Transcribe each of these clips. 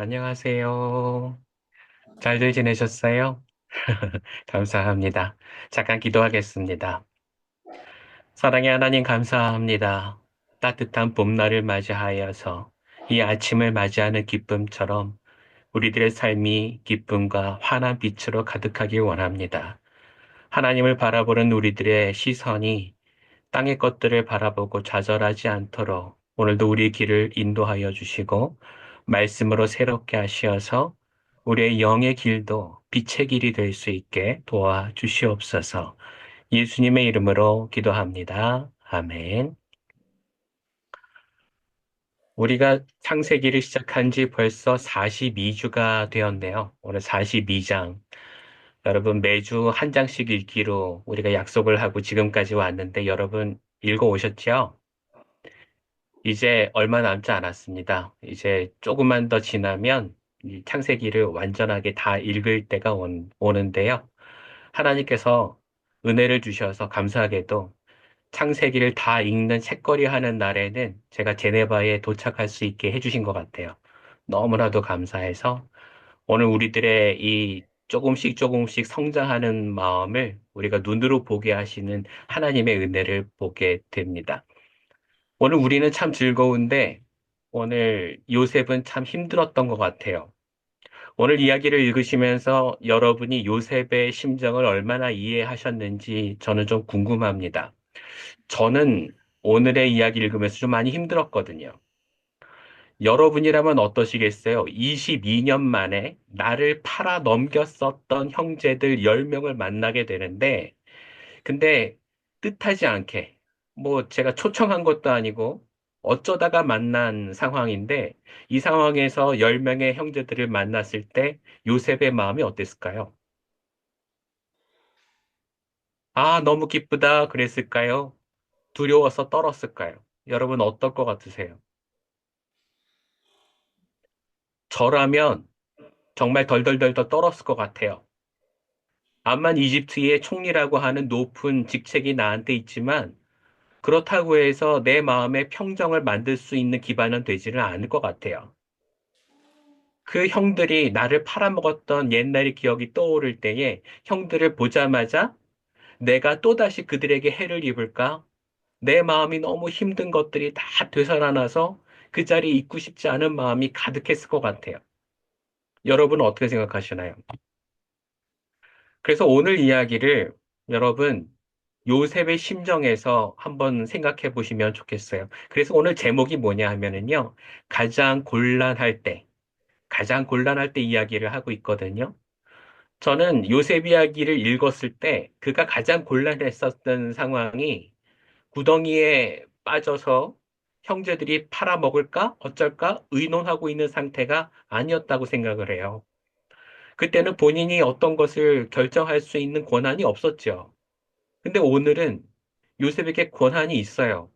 안녕하세요. 잘들 지내셨어요? 감사합니다. 잠깐 기도하겠습니다. 사랑의 하나님 감사합니다. 따뜻한 봄날을 맞이하여서 이 아침을 맞이하는 기쁨처럼 우리들의 삶이 기쁨과 환한 빛으로 가득하길 원합니다. 하나님을 바라보는 우리들의 시선이 땅의 것들을 바라보고 좌절하지 않도록 오늘도 우리 길을 인도하여 주시고 말씀으로 새롭게 하시어서 우리의 영의 길도 빛의 길이 될 수 있게 도와주시옵소서. 예수님의 이름으로 기도합니다. 아멘. 우리가 창세기를 시작한 지 벌써 42주가 되었네요. 오늘 42장. 여러분 매주 한 장씩 읽기로 우리가 약속을 하고 지금까지 왔는데 여러분 읽어 오셨죠? 이제 얼마 남지 않았습니다. 이제 조금만 더 지나면 이 창세기를 완전하게 다 읽을 때가 오는데요. 하나님께서 은혜를 주셔서 감사하게도 창세기를 다 읽는 책거리 하는 날에는 제가 제네바에 도착할 수 있게 해주신 것 같아요. 너무나도 감사해서 오늘 우리들의 이 조금씩 조금씩 성장하는 마음을 우리가 눈으로 보게 하시는 하나님의 은혜를 보게 됩니다. 오늘 우리는 참 즐거운데 오늘 요셉은 참 힘들었던 것 같아요. 오늘 이야기를 읽으시면서 여러분이 요셉의 심정을 얼마나 이해하셨는지 저는 좀 궁금합니다. 저는 오늘의 이야기 읽으면서 좀 많이 힘들었거든요. 여러분이라면 어떠시겠어요? 22년 만에 나를 팔아 넘겼었던 형제들 10명을 만나게 되는데 근데 뜻하지 않게, 뭐 제가 초청한 것도 아니고 어쩌다가 만난 상황인데 이 상황에서 10명의 형제들을 만났을 때 요셉의 마음이 어땠을까요? 아, 너무 기쁘다 그랬을까요? 두려워서 떨었을까요? 여러분 어떨 것 같으세요? 저라면 정말 덜덜덜덜 떨었을 것 같아요. 암만 이집트의 총리라고 하는 높은 직책이 나한테 있지만 그렇다고 해서 내 마음의 평정을 만들 수 있는 기반은 되지는 않을 것 같아요. 그 형들이 나를 팔아먹었던 옛날의 기억이 떠오를 때에 형들을 보자마자 내가 또다시 그들에게 해를 입을까? 내 마음이 너무 힘든 것들이 다 되살아나서 그 자리에 있고 싶지 않은 마음이 가득했을 것 같아요. 여러분은 어떻게 생각하시나요? 그래서 오늘 이야기를 여러분 요셉의 심정에서 한번 생각해 보시면 좋겠어요. 그래서 오늘 제목이 뭐냐 하면은요. 가장 곤란할 때, 가장 곤란할 때 이야기를 하고 있거든요. 저는 요셉 이야기를 읽었을 때 그가 가장 곤란했었던 상황이 구덩이에 빠져서 형제들이 팔아먹을까 어쩔까 의논하고 있는 상태가 아니었다고 생각을 해요. 그때는 본인이 어떤 것을 결정할 수 있는 권한이 없었죠. 근데 오늘은 요셉에게 권한이 있어요.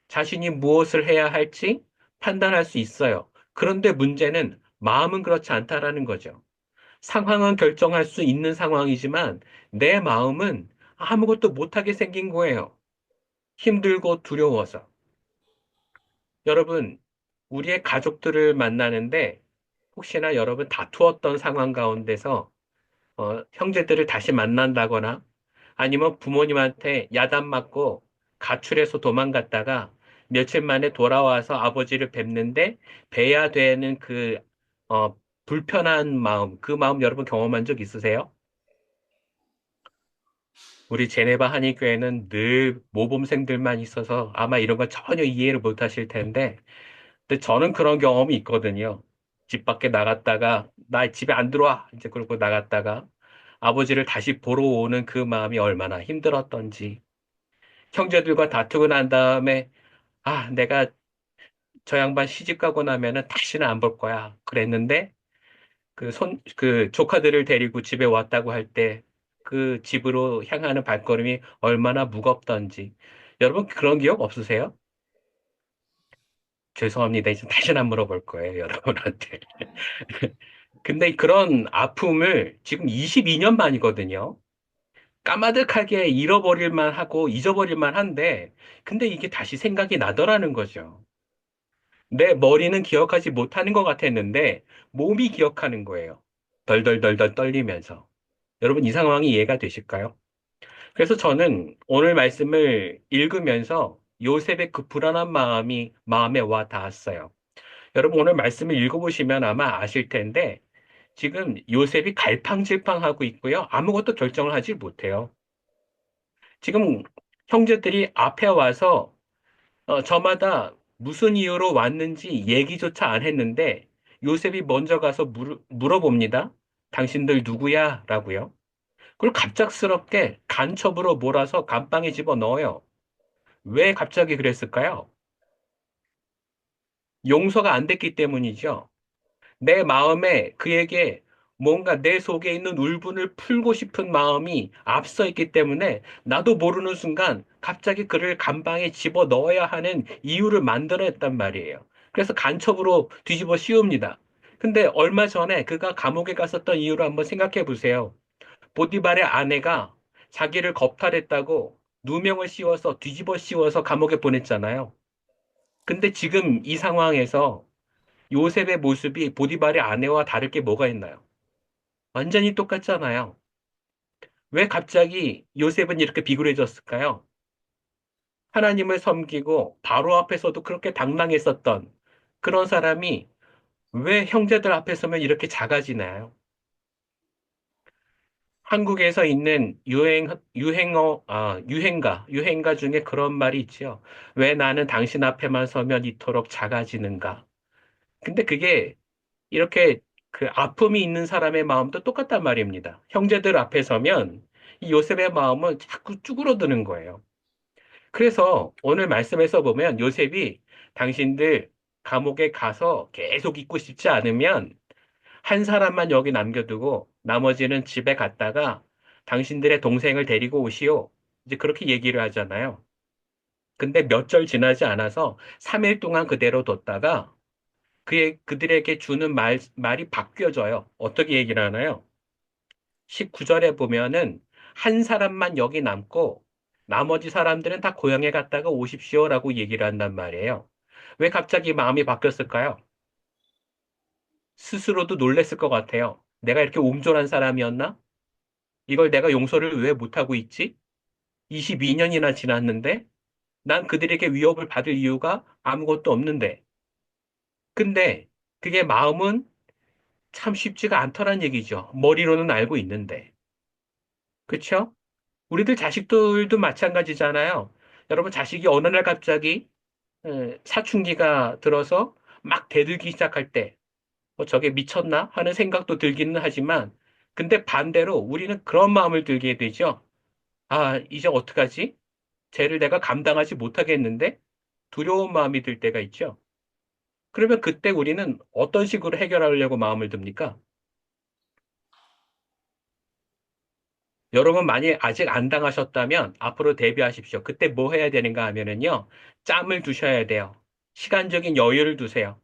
자신이 무엇을 해야 할지 판단할 수 있어요. 그런데 문제는 마음은 그렇지 않다라는 거죠. 상황은 결정할 수 있는 상황이지만 내 마음은 아무것도 못하게 생긴 거예요. 힘들고 두려워서. 여러분, 우리의 가족들을 만나는데 혹시나 여러분 다투었던 상황 가운데서 형제들을 다시 만난다거나 아니면 부모님한테 야단 맞고 가출해서 도망갔다가 며칠 만에 돌아와서 아버지를 뵙는데 뵈야 되는 불편한 마음, 그 마음 여러분 경험한 적 있으세요? 우리 제네바 한인교회는 늘 모범생들만 있어서 아마 이런 거 전혀 이해를 못 하실 텐데, 근데 저는 그런 경험이 있거든요. 집 밖에 나갔다가, 나 집에 안 들어와! 이제 그러고 나갔다가, 아버지를 다시 보러 오는 그 마음이 얼마나 힘들었던지, 형제들과 다투고 난 다음에, 아, 내가 저 양반 시집 가고 나면은 다시는 안 볼 거야. 그랬는데, 그 조카들을 데리고 집에 왔다고 할 때, 그 집으로 향하는 발걸음이 얼마나 무겁던지. 여러분, 그런 기억 없으세요? 죄송합니다. 이제 다시는 안 물어볼 거예요, 여러분한테. 근데 그런 아픔을 지금 22년 만이거든요. 까마득하게 잃어버릴 만하고 잊어버릴 만한데, 근데 이게 다시 생각이 나더라는 거죠. 내 머리는 기억하지 못하는 것 같았는데 몸이 기억하는 거예요. 덜덜덜덜 떨리면서. 여러분 이 상황이 이해가 되실까요? 그래서 저는 오늘 말씀을 읽으면서 요셉의 그 불안한 마음이 마음에 와 닿았어요. 여러분 오늘 말씀을 읽어보시면 아마 아실 텐데 지금 요셉이 갈팡질팡하고 있고요. 아무것도 결정을 하지 못해요. 지금 형제들이 앞에 와서 저마다 무슨 이유로 왔는지 얘기조차 안 했는데 요셉이 먼저 가서 물어봅니다. 당신들 누구야? 라고요. 그걸 갑작스럽게 간첩으로 몰아서 감방에 집어넣어요. 왜 갑자기 그랬을까요? 용서가 안 됐기 때문이죠. 내 마음에 그에게 뭔가 내 속에 있는 울분을 풀고 싶은 마음이 앞서 있기 때문에 나도 모르는 순간 갑자기 그를 감방에 집어 넣어야 하는 이유를 만들어냈단 말이에요. 그래서 간첩으로 뒤집어 씌웁니다. 근데 얼마 전에 그가 감옥에 갔었던 이유를 한번 생각해 보세요. 보디발의 아내가 자기를 겁탈했다고 누명을 씌워서 뒤집어 씌워서 감옥에 보냈잖아요. 근데 지금 이 상황에서 요셉의 모습이 보디발의 아내와 다를 게 뭐가 있나요? 완전히 똑같잖아요. 왜 갑자기 요셉은 이렇게 비굴해졌을까요? 하나님을 섬기고 바로 앞에서도 그렇게 당당했었던 그런 사람이 왜 형제들 앞에 서면 이렇게 작아지나요? 한국에서 있는 유행가 중에 그런 말이 있죠. 왜 나는 당신 앞에만 서면 이토록 작아지는가? 근데 그게 이렇게 그 아픔이 있는 사람의 마음도 똑같단 말입니다. 형제들 앞에 서면 이 요셉의 마음은 자꾸 쭈그러드는 거예요. 그래서 오늘 말씀에서 보면 요셉이 당신들 감옥에 가서 계속 있고 싶지 않으면 한 사람만 여기 남겨두고 나머지는 집에 갔다가 당신들의 동생을 데리고 오시오. 이제 그렇게 얘기를 하잖아요. 근데 몇 절 지나지 않아서 3일 동안 그대로 뒀다가 그들에게 주는 말이 바뀌어져요. 어떻게 얘기를 하나요? 19절에 보면은 한 사람만 여기 남고 나머지 사람들은 다 고향에 갔다가 오십시오라고 얘기를 한단 말이에요. 왜 갑자기 마음이 바뀌었을까요? 스스로도 놀랬을 것 같아요. 내가 이렇게 옹졸한 사람이었나? 이걸 내가 용서를 왜 못하고 있지? 22년이나 지났는데 난 그들에게 위협을 받을 이유가 아무것도 없는데. 근데 그게 마음은 참 쉽지가 않더란 얘기죠. 머리로는 알고 있는데. 그쵸? 우리들 자식들도 마찬가지잖아요. 여러분 자식이 어느 날 갑자기 사춘기가 들어서 막 대들기 시작할 때 저게 미쳤나 하는 생각도 들기는 하지만 근데 반대로 우리는 그런 마음을 들게 되죠. 아, 이제 어떡하지? 쟤를 내가 감당하지 못하겠는데? 두려운 마음이 들 때가 있죠. 그러면 그때 우리는 어떤 식으로 해결하려고 마음을 듭니까? 여러분 만약 아직 안 당하셨다면 앞으로 대비하십시오. 그때 뭐 해야 되는가 하면은요. 짬을 두셔야 돼요. 시간적인 여유를 두세요.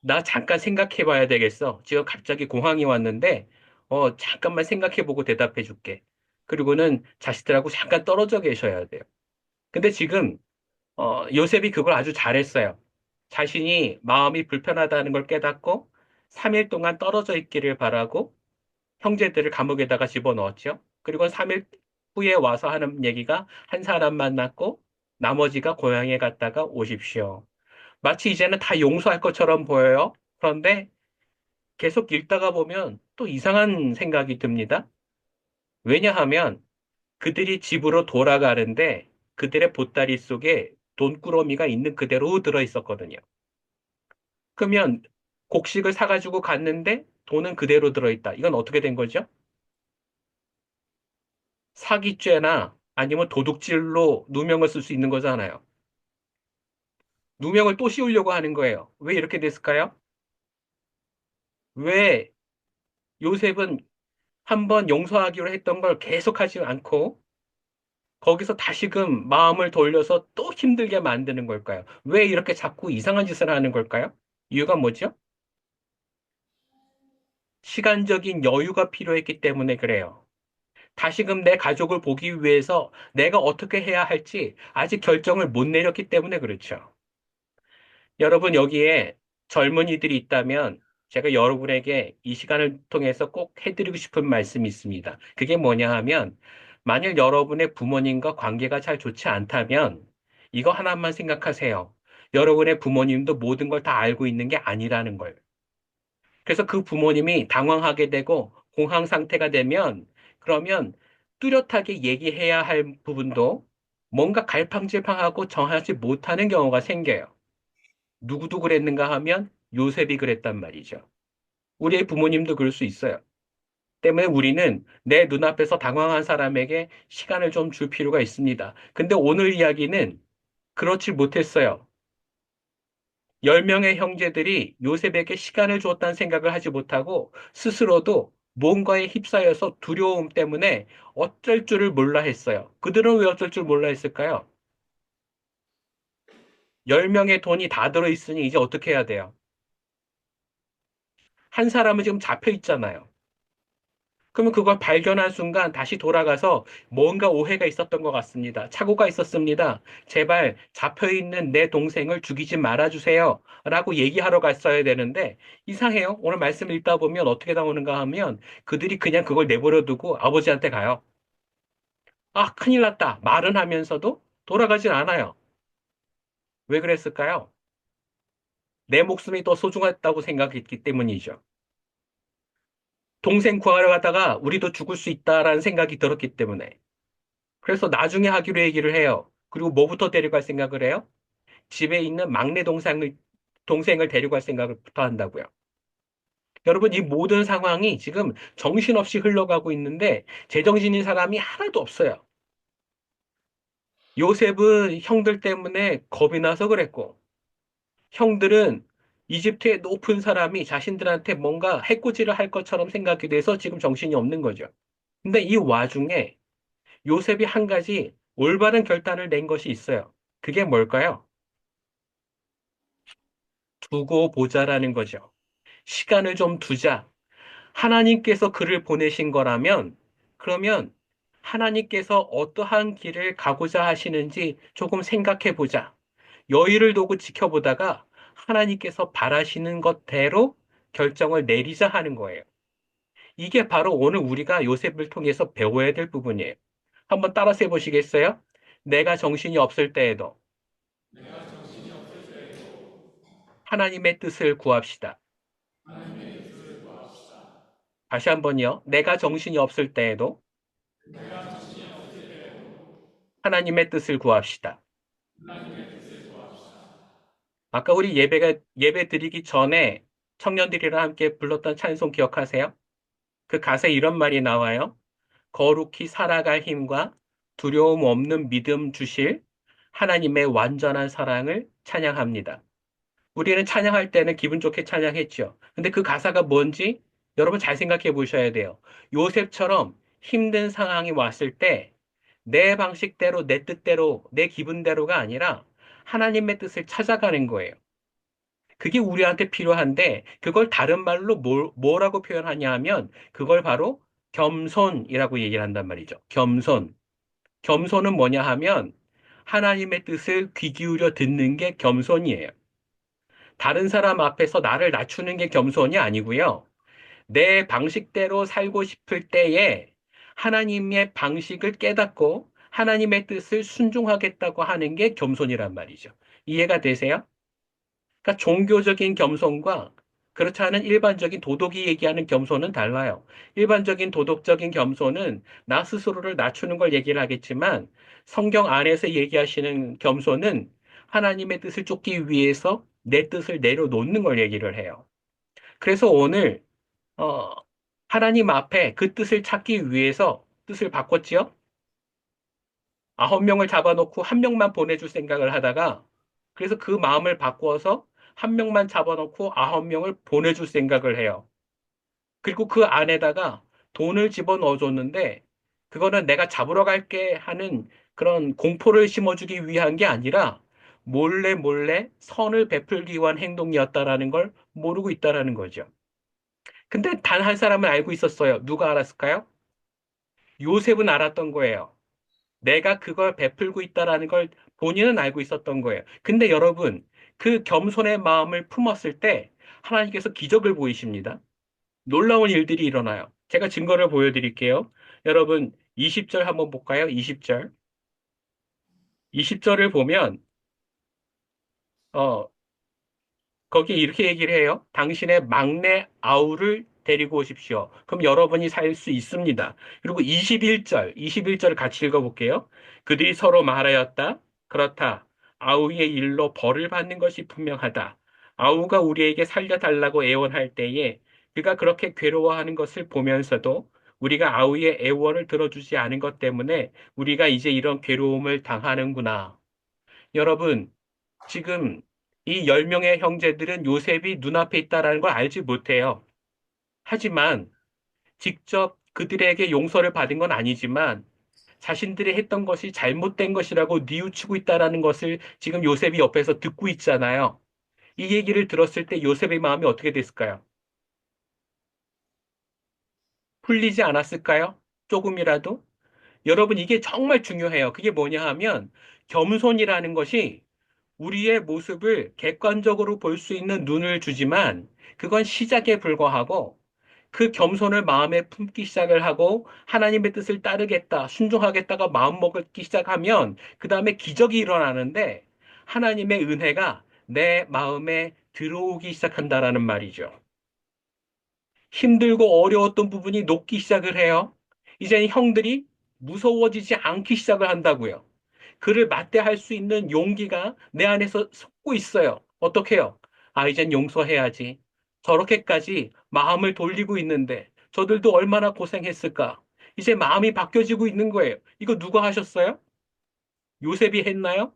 나 잠깐 생각해 봐야 되겠어. 지금 갑자기 공항이 왔는데, 잠깐만 생각해 보고 대답해 줄게. 그리고는 자식들하고 잠깐 떨어져 계셔야 돼요. 근데 지금, 요셉이 그걸 아주 잘했어요. 자신이 마음이 불편하다는 걸 깨닫고 3일 동안 떨어져 있기를 바라고 형제들을 감옥에다가 집어넣었죠. 그리고 3일 후에 와서 하는 얘기가 한 사람 만났고 나머지가 고향에 갔다가 오십시오. 마치 이제는 다 용서할 것처럼 보여요. 그런데 계속 읽다가 보면 또 이상한 생각이 듭니다. 왜냐하면 그들이 집으로 돌아가는데 그들의 보따리 속에 돈꾸러미가 있는 그대로 들어 있었거든요. 그러면 곡식을 사가지고 갔는데 돈은 그대로 들어있다. 이건 어떻게 된 거죠? 사기죄나 아니면 도둑질로 누명을 쓸 수 있는 거잖아요. 누명을 또 씌우려고 하는 거예요. 왜 이렇게 됐을까요? 왜 요셉은 한번 용서하기로 했던 걸 계속하지 않고 거기서 다시금 마음을 돌려서 또 힘들게 만드는 걸까요? 왜 이렇게 자꾸 이상한 짓을 하는 걸까요? 이유가 뭐죠? 시간적인 여유가 필요했기 때문에 그래요. 다시금 내 가족을 보기 위해서 내가 어떻게 해야 할지 아직 결정을 못 내렸기 때문에 그렇죠. 여러분 여기에 젊은이들이 있다면 제가 여러분에게 이 시간을 통해서 꼭 해드리고 싶은 말씀이 있습니다. 그게 뭐냐 하면 만일 여러분의 부모님과 관계가 잘 좋지 않다면 이거 하나만 생각하세요. 여러분의 부모님도 모든 걸 다 알고 있는 게 아니라는 걸. 그래서 그 부모님이 당황하게 되고 공황 상태가 되면 그러면 뚜렷하게 얘기해야 할 부분도 뭔가 갈팡질팡하고 정하지 못하는 경우가 생겨요. 누구도 그랬는가 하면 요셉이 그랬단 말이죠. 우리의 부모님도 그럴 수 있어요. 때문에 우리는 내 눈앞에서 당황한 사람에게 시간을 좀 줄 필요가 있습니다. 근데 오늘 이야기는 그렇지 못했어요. 10명의 형제들이 요셉에게 시간을 주었다는 생각을 하지 못하고 스스로도 뭔가에 휩싸여서 두려움 때문에 어쩔 줄을 몰라 했어요. 그들은 왜 어쩔 줄 몰라 했을까요? 10명의 돈이 다 들어있으니 이제 어떻게 해야 돼요? 한 사람은 지금 잡혀 있잖아요. 그러면 그걸 발견한 순간 다시 돌아가서 뭔가 오해가 있었던 것 같습니다. 착오가 있었습니다. 제발 잡혀있는 내 동생을 죽이지 말아주세요. 라고 얘기하러 갔어야 되는데 이상해요. 오늘 말씀 읽다 보면 어떻게 나오는가 하면 그들이 그냥 그걸 내버려 두고 아버지한테 가요. 아, 큰일 났다. 말은 하면서도 돌아가질 않아요. 왜 그랬을까요? 내 목숨이 더 소중했다고 생각했기 때문이죠. 동생 구하러 가다가 우리도 죽을 수 있다라는 생각이 들었기 때문에. 그래서 나중에 하기로 얘기를 해요. 그리고 뭐부터 데려갈 생각을 해요? 집에 있는 막내 동생을 데려갈 생각부터 한다고요. 여러분, 이 모든 상황이 지금 정신없이 흘러가고 있는데 제정신인 사람이 하나도 없어요. 요셉은 형들 때문에 겁이 나서 그랬고, 형들은 이집트의 높은 사람이 자신들한테 뭔가 해코지를 할 것처럼 생각이 돼서 지금 정신이 없는 거죠. 근데 이 와중에 요셉이 한 가지 올바른 결단을 낸 것이 있어요. 그게 뭘까요? 두고 보자라는 거죠. 시간을 좀 두자. 하나님께서 그를 보내신 거라면, 그러면 하나님께서 어떠한 길을 가고자 하시는지 조금 생각해 보자. 여유를 두고 지켜보다가 하나님께서 바라시는 것대로 결정을 내리자 하는 거예요. 이게 바로 오늘 우리가 요셉을 통해서 배워야 될 부분이에요. 한번 따라서 해보시겠어요? 내가 정신이 없을 때에도 하나님의 뜻을 구합시다. 다시 한번요. 내가 정신이 없을 때에도 하나님의 뜻을 구합시다. 아까 우리 예배 드리기 전에 청년들이랑 함께 불렀던 찬송 기억하세요? 그 가사에 이런 말이 나와요. 거룩히 살아갈 힘과 두려움 없는 믿음 주실 하나님의 완전한 사랑을 찬양합니다. 우리는 찬양할 때는 기분 좋게 찬양했죠. 근데 그 가사가 뭔지 여러분 잘 생각해 보셔야 돼요. 요셉처럼 힘든 상황이 왔을 때 내 방식대로, 내 뜻대로, 내 기분대로가 아니라 하나님의 뜻을 찾아가는 거예요. 그게 우리한테 필요한데 그걸 다른 말로 뭐라고 표현하냐 하면 그걸 바로 겸손이라고 얘기를 한단 말이죠. 겸손. 겸손은 뭐냐 하면 하나님의 뜻을 귀 기울여 듣는 게 겸손이에요. 다른 사람 앞에서 나를 낮추는 게 겸손이 아니고요. 내 방식대로 살고 싶을 때에 하나님의 방식을 깨닫고 하나님의 뜻을 순종하겠다고 하는 게 겸손이란 말이죠. 이해가 되세요? 그러니까 종교적인 겸손과 그렇지 않은 일반적인 도덕이 얘기하는 겸손은 달라요. 일반적인 도덕적인 겸손은 나 스스로를 낮추는 걸 얘기를 하겠지만 성경 안에서 얘기하시는 겸손은 하나님의 뜻을 쫓기 위해서 내 뜻을 내려놓는 걸 얘기를 해요. 그래서 오늘 어, 하나님 앞에 그 뜻을 찾기 위해서 뜻을 바꿨지요? 9명을 잡아놓고 한 명만 보내줄 생각을 하다가 그래서 그 마음을 바꿔서 한 명만 잡아놓고 9명을 보내줄 생각을 해요. 그리고 그 안에다가 돈을 집어넣어 줬는데 그거는 내가 잡으러 갈게 하는 그런 공포를 심어주기 위한 게 아니라 몰래 몰래 선을 베풀기 위한 행동이었다라는 걸 모르고 있다라는 거죠. 근데 단 한 사람은 알고 있었어요. 누가 알았을까요? 요셉은 알았던 거예요. 내가 그걸 베풀고 있다라는 걸 본인은 알고 있었던 거예요. 근데 여러분, 그 겸손의 마음을 품었을 때 하나님께서 기적을 보이십니다. 놀라운 일들이 일어나요. 제가 증거를 보여드릴게요. 여러분, 20절 한번 볼까요? 20절. 20절을 보면, 어, 거기에 이렇게 얘기를 해요. 당신의 막내 아우를 데리고 오십시오. 그럼 여러분이 살 수 있습니다. 그리고 21절 같이 읽어볼게요. 그들이 서로 말하였다. 그렇다. 아우의 일로 벌을 받는 것이 분명하다. 아우가 우리에게 살려달라고 애원할 때에 그가 그렇게 괴로워하는 것을 보면서도 우리가 아우의 애원을 들어주지 않은 것 때문에 우리가 이제 이런 괴로움을 당하는구나. 여러분, 지금 이 10명의 형제들은 요셉이 눈앞에 있다라는 걸 알지 못해요. 하지만 직접 그들에게 용서를 받은 건 아니지만 자신들이 했던 것이 잘못된 것이라고 뉘우치고 있다라는 것을 지금 요셉이 옆에서 듣고 있잖아요. 이 얘기를 들었을 때 요셉의 마음이 어떻게 됐을까요? 풀리지 않았을까요? 조금이라도? 여러분, 이게 정말 중요해요. 그게 뭐냐 하면 겸손이라는 것이 우리의 모습을 객관적으로 볼 수 있는 눈을 주지만 그건 시작에 불과하고 그 겸손을 마음에 품기 시작을 하고 하나님의 뜻을 따르겠다, 순종하겠다가 마음먹기 시작하면 그 다음에 기적이 일어나는데 하나님의 은혜가 내 마음에 들어오기 시작한다라는 말이죠. 힘들고 어려웠던 부분이 녹기 시작을 해요. 이제는 형들이 무서워지지 않기 시작을 한다고요. 그를 맞대할 수 있는 용기가 내 안에서 솟고 있어요. 어떻게 해요? 아, 이젠 용서해야지. 저렇게까지 마음을 돌리고 있는데 저들도 얼마나 고생했을까? 이제 마음이 바뀌어지고 있는 거예요. 이거 누가 하셨어요? 요셉이 했나요?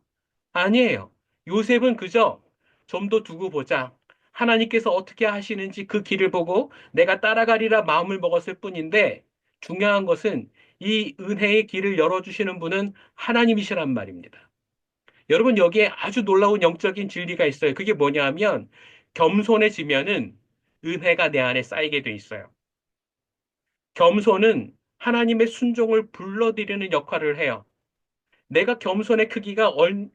아니에요. 요셉은 그저 좀 더 두고 보자. 하나님께서 어떻게 하시는지 그 길을 보고 내가 따라가리라 마음을 먹었을 뿐인데 중요한 것은 이 은혜의 길을 열어주시는 분은 하나님이시란 말입니다. 여러분, 여기에 아주 놀라운 영적인 진리가 있어요. 그게 뭐냐 하면 겸손해지면은 은혜가 내 안에 쌓이게 돼 있어요. 겸손은 하나님의 순종을 불러들이는 역할을 해요. 내가 겸손의 크기가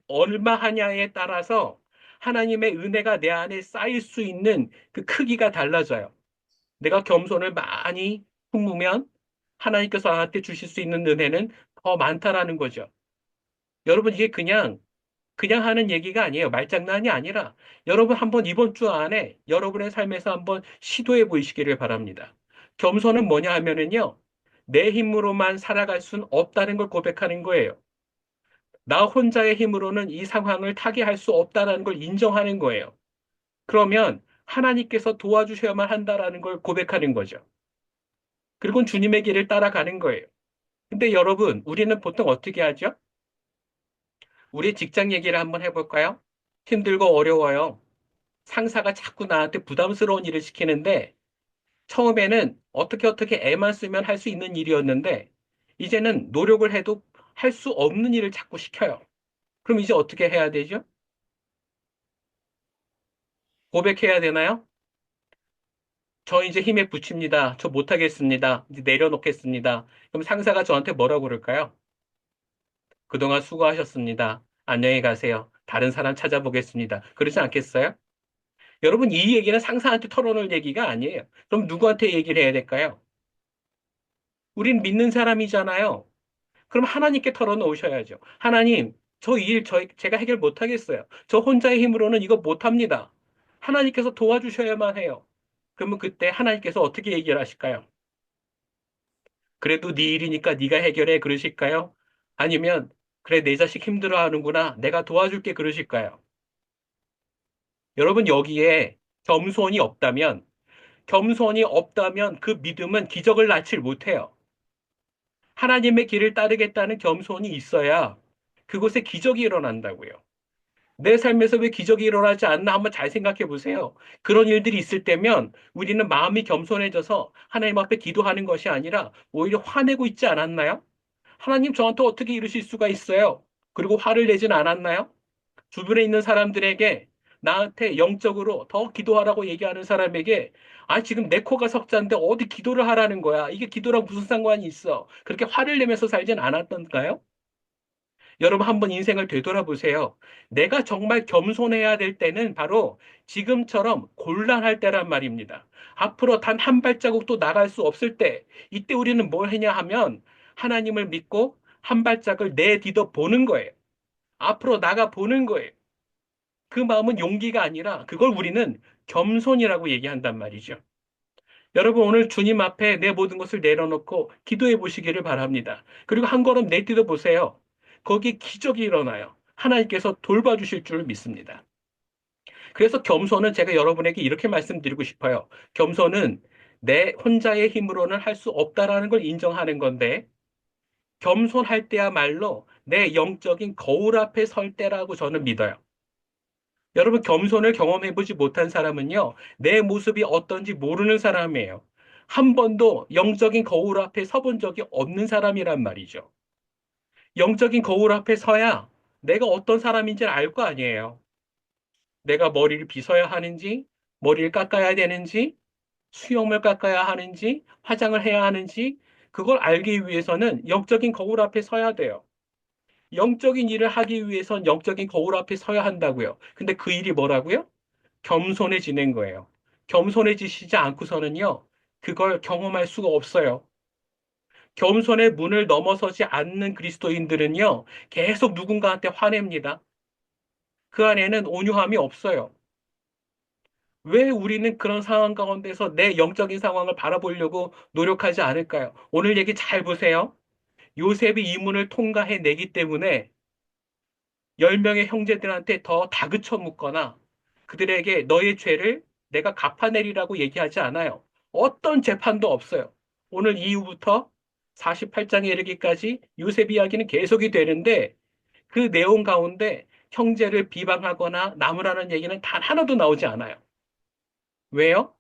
얼마 하냐에 따라서 하나님의 은혜가 내 안에 쌓일 수 있는 그 크기가 달라져요. 내가 겸손을 많이 품으면 하나님께서 나한테 주실 수 있는 은혜는 더 많다라는 거죠. 여러분, 이게 그냥 하는 얘기가 아니에요. 말장난이 아니라 여러분 한번 이번 주 안에 여러분의 삶에서 한번 시도해 보시기를 바랍니다. 겸손은 뭐냐 하면은요. 내 힘으로만 살아갈 수는 없다는 걸 고백하는 거예요. 나 혼자의 힘으로는 이 상황을 타개할 수 없다는 걸 인정하는 거예요. 그러면 하나님께서 도와주셔야만 한다라는 걸 고백하는 거죠. 그리고 주님의 길을 따라가는 거예요. 근데 여러분, 우리는 보통 어떻게 하죠? 우리 직장 얘기를 한번 해볼까요? 힘들고 어려워요. 상사가 자꾸 나한테 부담스러운 일을 시키는데 처음에는 어떻게 애만 쓰면 할 수 있는 일이었는데 이제는 노력을 해도 할 수 없는 일을 자꾸 시켜요. 그럼 이제 어떻게 해야 되죠? 고백해야 되나요? 저 이제 힘에 부칩니다. 저 못하겠습니다. 이제 내려놓겠습니다. 그럼 상사가 저한테 뭐라고 그럴까요? 그동안 수고하셨습니다. 안녕히 가세요. 다른 사람 찾아보겠습니다. 그러지 않겠어요? 여러분, 이 얘기는 상사한테 털어놓을 얘기가 아니에요. 그럼 누구한테 얘기를 해야 될까요? 우린 믿는 사람이잖아요. 그럼 하나님께 털어놓으셔야죠. 하나님, 제가 해결 못하겠어요. 저 혼자의 힘으로는 이거 못합니다. 하나님께서 도와주셔야만 해요. 그러면 그때 하나님께서 어떻게 얘기를 하실까요? 그래도 네 일이니까 네가 해결해 그러실까요? 아니면 그래 내 자식 힘들어하는구나 내가 도와줄게 그러실까요? 여러분 여기에 겸손이 없다면 겸손이 없다면 그 믿음은 기적을 낳질 못해요. 하나님의 길을 따르겠다는 겸손이 있어야 그곳에 기적이 일어난다고요. 내 삶에서 왜 기적이 일어나지 않나 한번 잘 생각해 보세요. 그런 일들이 있을 때면 우리는 마음이 겸손해져서 하나님 앞에 기도하는 것이 아니라 오히려 화내고 있지 않았나요? 하나님 저한테 어떻게 이러실 수가 있어요? 그리고 화를 내진 않았나요? 주변에 있는 사람들에게 나한테 영적으로 더 기도하라고 얘기하는 사람에게 아, 지금 내 코가 석자인데 어디 기도를 하라는 거야? 이게 기도랑 무슨 상관이 있어? 그렇게 화를 내면서 살진 않았던가요? 여러분 한번 인생을 되돌아보세요. 내가 정말 겸손해야 될 때는 바로 지금처럼 곤란할 때란 말입니다. 앞으로 단 한 발자국도 나갈 수 없을 때, 이때 우리는 뭘 했냐 하면 하나님을 믿고 한 발짝을 내디뎌 보는 거예요. 앞으로 나가 보는 거예요. 그 마음은 용기가 아니라 그걸 우리는 겸손이라고 얘기한단 말이죠. 여러분 오늘 주님 앞에 내 모든 것을 내려놓고 기도해 보시기를 바랍니다. 그리고 한 걸음 내딛어 보세요. 거기 기적이 일어나요. 하나님께서 돌봐주실 줄 믿습니다. 그래서 겸손은 제가 여러분에게 이렇게 말씀드리고 싶어요. 겸손은 내 혼자의 힘으로는 할 수 없다라는 걸 인정하는 건데 겸손할 때야말로 내 영적인 거울 앞에 설 때라고 저는 믿어요. 여러분 겸손을 경험해보지 못한 사람은요, 내 모습이 어떤지 모르는 사람이에요. 한 번도 영적인 거울 앞에 서본 적이 없는 사람이란 말이죠. 영적인 거울 앞에 서야 내가 어떤 사람인지를 알 거 아니에요. 내가 머리를 빗어야 하는지, 머리를 깎아야 되는지, 수염을 깎아야 하는지, 화장을 해야 하는지, 그걸 알기 위해서는 영적인 거울 앞에 서야 돼요. 영적인 일을 하기 위해선 영적인 거울 앞에 서야 한다고요. 근데 그 일이 뭐라고요? 겸손해지는 거예요. 겸손해지시지 않고서는요, 그걸 경험할 수가 없어요. 겸손의 문을 넘어서지 않는 그리스도인들은요, 계속 누군가한테 화냅니다. 그 안에는 온유함이 없어요. 왜 우리는 그런 상황 가운데서 내 영적인 상황을 바라보려고 노력하지 않을까요? 오늘 얘기 잘 보세요. 요셉이 이 문을 통과해내기 때문에 10명의 형제들한테 더 다그쳐 묻거나 그들에게 너의 죄를 내가 갚아내리라고 얘기하지 않아요. 어떤 재판도 없어요. 오늘 이후부터 48장에 이르기까지 요셉 이야기는 계속이 되는데 그 내용 가운데 형제를 비방하거나 나무라는 얘기는 단 하나도 나오지 않아요. 왜요?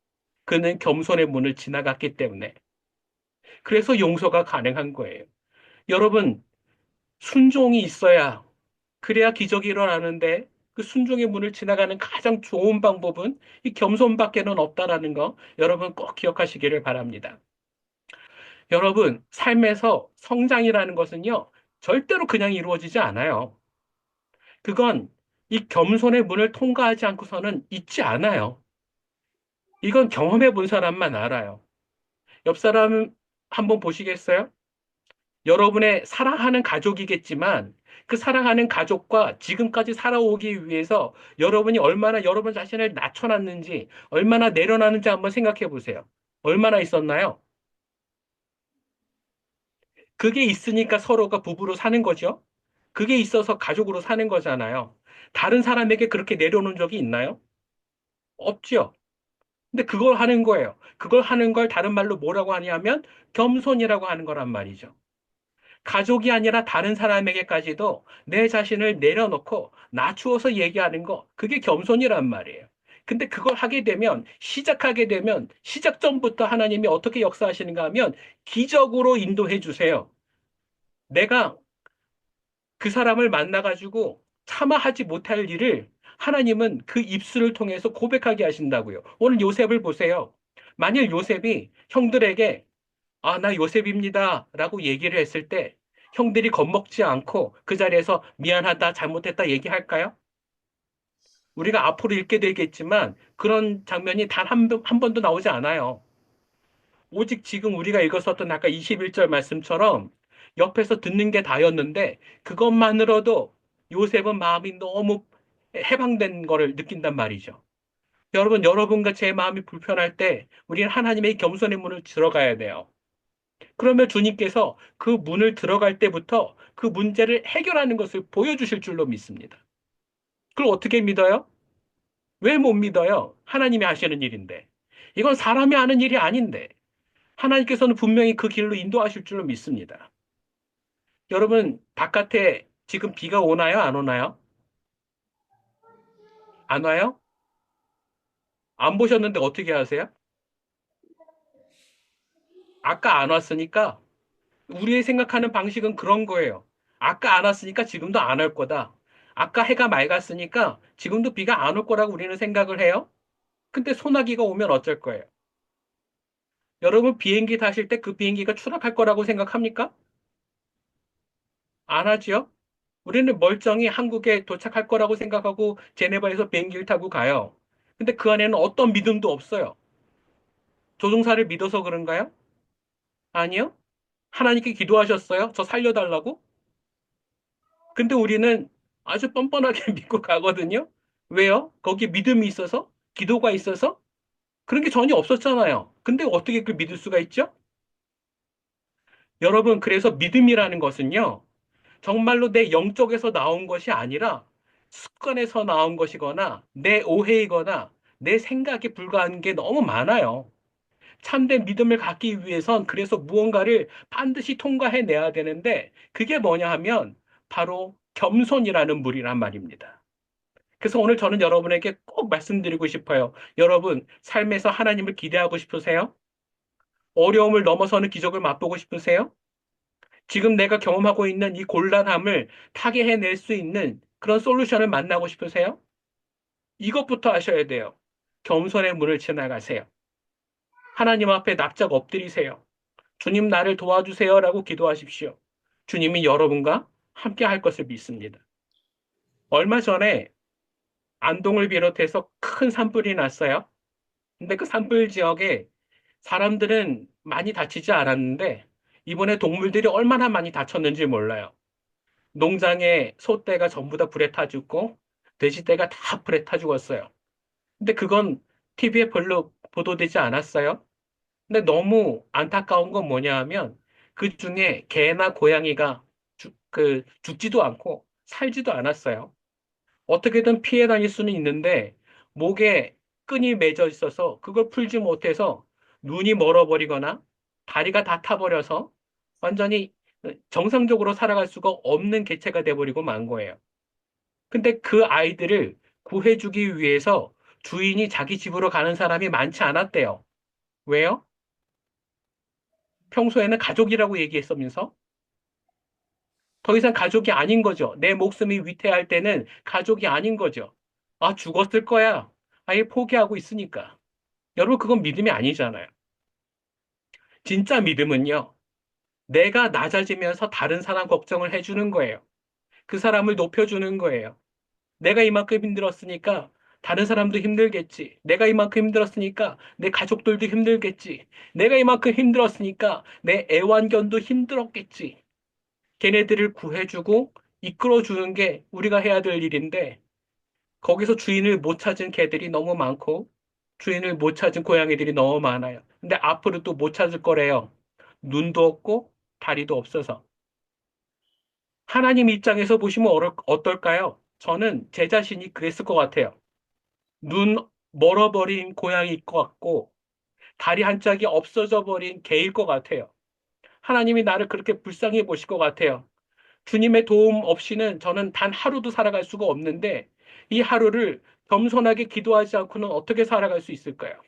그는 겸손의 문을 지나갔기 때문에. 그래서 용서가 가능한 거예요. 여러분, 순종이 있어야 그래야 기적이 일어나는데 그 순종의 문을 지나가는 가장 좋은 방법은 이 겸손밖에는 없다라는 거 여러분 꼭 기억하시기를 바랍니다. 여러분, 삶에서 성장이라는 것은요, 절대로 그냥 이루어지지 않아요. 그건 이 겸손의 문을 통과하지 않고서는 있지 않아요. 이건 경험해 본 사람만 알아요. 옆 사람 한번 보시겠어요? 여러분의 사랑하는 가족이겠지만 그 사랑하는 가족과 지금까지 살아오기 위해서 여러분이 얼마나 여러분 자신을 낮춰놨는지, 얼마나 내려놨는지 한번 생각해 보세요. 얼마나 있었나요? 그게 있으니까 서로가 부부로 사는 거죠. 그게 있어서 가족으로 사는 거잖아요. 다른 사람에게 그렇게 내려놓은 적이 있나요? 없죠. 근데 그걸 하는 거예요. 그걸 하는 걸 다른 말로 뭐라고 하냐면 겸손이라고 하는 거란 말이죠. 가족이 아니라 다른 사람에게까지도 내 자신을 내려놓고 낮추어서 얘기하는 거, 그게 겸손이란 말이에요. 근데 그걸 하게 되면, 시작하게 되면, 시작 전부터 하나님이 어떻게 역사하시는가 하면, 기적으로 인도해 주세요. 내가 그 사람을 만나가지고 차마 하지 못할 일을 하나님은 그 입술을 통해서 고백하게 하신다고요. 오늘 요셉을 보세요. 만일 요셉이 형들에게 아, 나 요셉입니다. 라고 얘기를 했을 때 형들이 겁먹지 않고 그 자리에서 미안하다, 잘못했다 얘기할까요? 우리가 앞으로 읽게 되겠지만 그런 장면이 단 한 번도 나오지 않아요. 오직 지금 우리가 읽었었던 아까 21절 말씀처럼 옆에서 듣는 게 다였는데 그것만으로도 요셉은 마음이 너무 해방된 거를 느낀단 말이죠. 여러분, 여러분과 제 마음이 불편할 때 우리는 하나님의 겸손의 문을 들어가야 돼요. 그러면 주님께서 그 문을 들어갈 때부터 그 문제를 해결하는 것을 보여주실 줄로 믿습니다. 그걸 어떻게 믿어요? 왜 못 믿어요? 하나님이 하시는 일인데. 이건 사람이 하는 일이 아닌데. 하나님께서는 분명히 그 길로 인도하실 줄로 믿습니다. 여러분, 바깥에 지금 비가 오나요? 안 오나요? 안 와요? 안 보셨는데 어떻게 하세요? 아까 안 왔으니까 우리의 생각하는 방식은 그런 거예요. 아까 안 왔으니까 지금도 안 올 거다. 아까 해가 맑았으니까 지금도 비가 안 올 거라고 우리는 생각을 해요. 근데 소나기가 오면 어쩔 거예요? 여러분 비행기 타실 때 그 비행기가 추락할 거라고 생각합니까? 안 하죠? 우리는 멀쩡히 한국에 도착할 거라고 생각하고 제네바에서 비행기를 타고 가요. 근데 그 안에는 어떤 믿음도 없어요. 조종사를 믿어서 그런가요? 아니요. 하나님께 기도하셨어요? 저 살려달라고? 근데 우리는 아주 뻔뻔하게 믿고 가거든요. 왜요? 거기에 믿음이 있어서? 기도가 있어서? 그런 게 전혀 없었잖아요. 근데 어떻게 그 믿을 수가 있죠? 여러분, 그래서 믿음이라는 것은요, 정말로 내 영적에서 나온 것이 아니라 습관에서 나온 것이거나 내 오해이거나 내 생각에 불과한 게 너무 많아요. 참된 믿음을 갖기 위해선 그래서 무언가를 반드시 통과해내야 되는데 그게 뭐냐 하면 바로 겸손이라는 물이란 말입니다. 그래서 오늘 저는 여러분에게 꼭 말씀드리고 싶어요. 여러분, 삶에서 하나님을 기대하고 싶으세요? 어려움을 넘어서는 기적을 맛보고 싶으세요? 지금 내가 경험하고 있는 이 곤란함을 타개해낼 수 있는 그런 솔루션을 만나고 싶으세요? 이것부터 하셔야 돼요. 겸손의 문을 지나가세요. 하나님 앞에 납작 엎드리세요. 주님 나를 도와주세요라고 기도하십시오. 주님이 여러분과 함께 할 것을 믿습니다. 얼마 전에 안동을 비롯해서 큰 산불이 났어요. 근데 그 산불 지역에 사람들은 많이 다치지 않았는데 이번에 동물들이 얼마나 많이 다쳤는지 몰라요. 농장에 소떼가 전부 다 불에 타 죽고 돼지떼가 다 불에 타 죽었어요. 근데 그건 TV에 별로 보도되지 않았어요. 근데 너무 안타까운 건 뭐냐 하면 그 중에 개나 고양이가 죽지도 않고 살지도 않았어요. 어떻게든 피해 다닐 수는 있는데 목에 끈이 맺어 있어서 그걸 풀지 못해서 눈이 멀어버리거나 다리가 다 타버려서 완전히 정상적으로 살아갈 수가 없는 개체가 돼버리고 만 거예요. 근데 그 아이들을 구해주기 위해서 주인이 자기 집으로 가는 사람이 많지 않았대요. 왜요? 평소에는 가족이라고 얘기했으면서 더 이상 가족이 아닌 거죠. 내 목숨이 위태할 때는 가족이 아닌 거죠. 아, 죽었을 거야. 아예 포기하고 있으니까. 여러분, 그건 믿음이 아니잖아요. 진짜 믿음은요, 내가 낮아지면서 다른 사람 걱정을 해주는 거예요. 그 사람을 높여주는 거예요. 내가 이만큼 힘들었으니까 다른 사람도 힘들겠지. 내가 이만큼 힘들었으니까 내 가족들도 힘들겠지. 내가 이만큼 힘들었으니까 내 애완견도 힘들었겠지. 걔네들을 구해주고 이끌어주는 게 우리가 해야 될 일인데 거기서 주인을 못 찾은 개들이 너무 많고 주인을 못 찾은 고양이들이 너무 많아요. 근데 앞으로 또 못 찾을 거래요. 눈도 없고 다리도 없어서. 하나님 입장에서 보시면 어떨까요? 저는 제 자신이 그랬을 것 같아요. 눈 멀어버린 고양이일 것 같고 다리 한 짝이 없어져 버린 개일 것 같아요. 하나님이 나를 그렇게 불쌍히 보실 것 같아요. 주님의 도움 없이는 저는 단 하루도 살아갈 수가 없는데 이 하루를 겸손하게 기도하지 않고는 어떻게 살아갈 수 있을까요?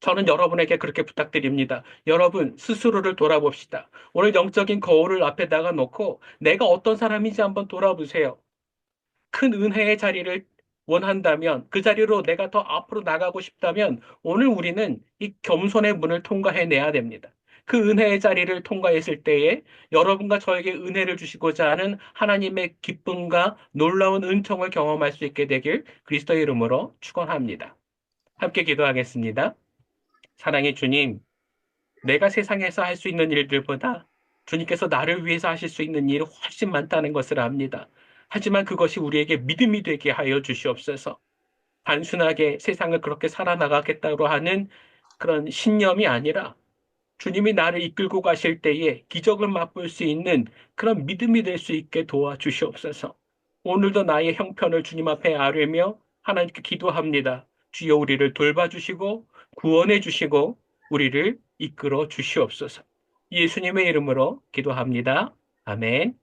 저는 여러분에게 그렇게 부탁드립니다. 여러분 스스로를 돌아봅시다. 오늘 영적인 거울을 앞에다가 놓고 내가 어떤 사람인지 한번 돌아보세요. 큰 은혜의 자리를 원한다면, 그 자리로 내가 더 앞으로 나가고 싶다면, 오늘 우리는 이 겸손의 문을 통과해내야 됩니다. 그 은혜의 자리를 통과했을 때에 여러분과 저에게 은혜를 주시고자 하는 하나님의 기쁨과 놀라운 은총을 경험할 수 있게 되길 그리스도의 이름으로 축원합니다. 함께 기도하겠습니다. 사랑의 주님, 내가 세상에서 할 수 있는 일들보다 주님께서 나를 위해서 하실 수 있는 일이 훨씬 많다는 것을 압니다. 하지만 그것이 우리에게 믿음이 되게 하여 주시옵소서. 단순하게 세상을 그렇게 살아나가겠다고 하는 그런 신념이 아니라 주님이 나를 이끌고 가실 때에 기적을 맛볼 수 있는 그런 믿음이 될 수 있게 도와주시옵소서. 오늘도 나의 형편을 주님 앞에 아뢰며 하나님께 기도합니다. 주여 우리를 돌봐주시고 구원해 주시고 우리를 이끌어 주시옵소서. 예수님의 이름으로 기도합니다. 아멘.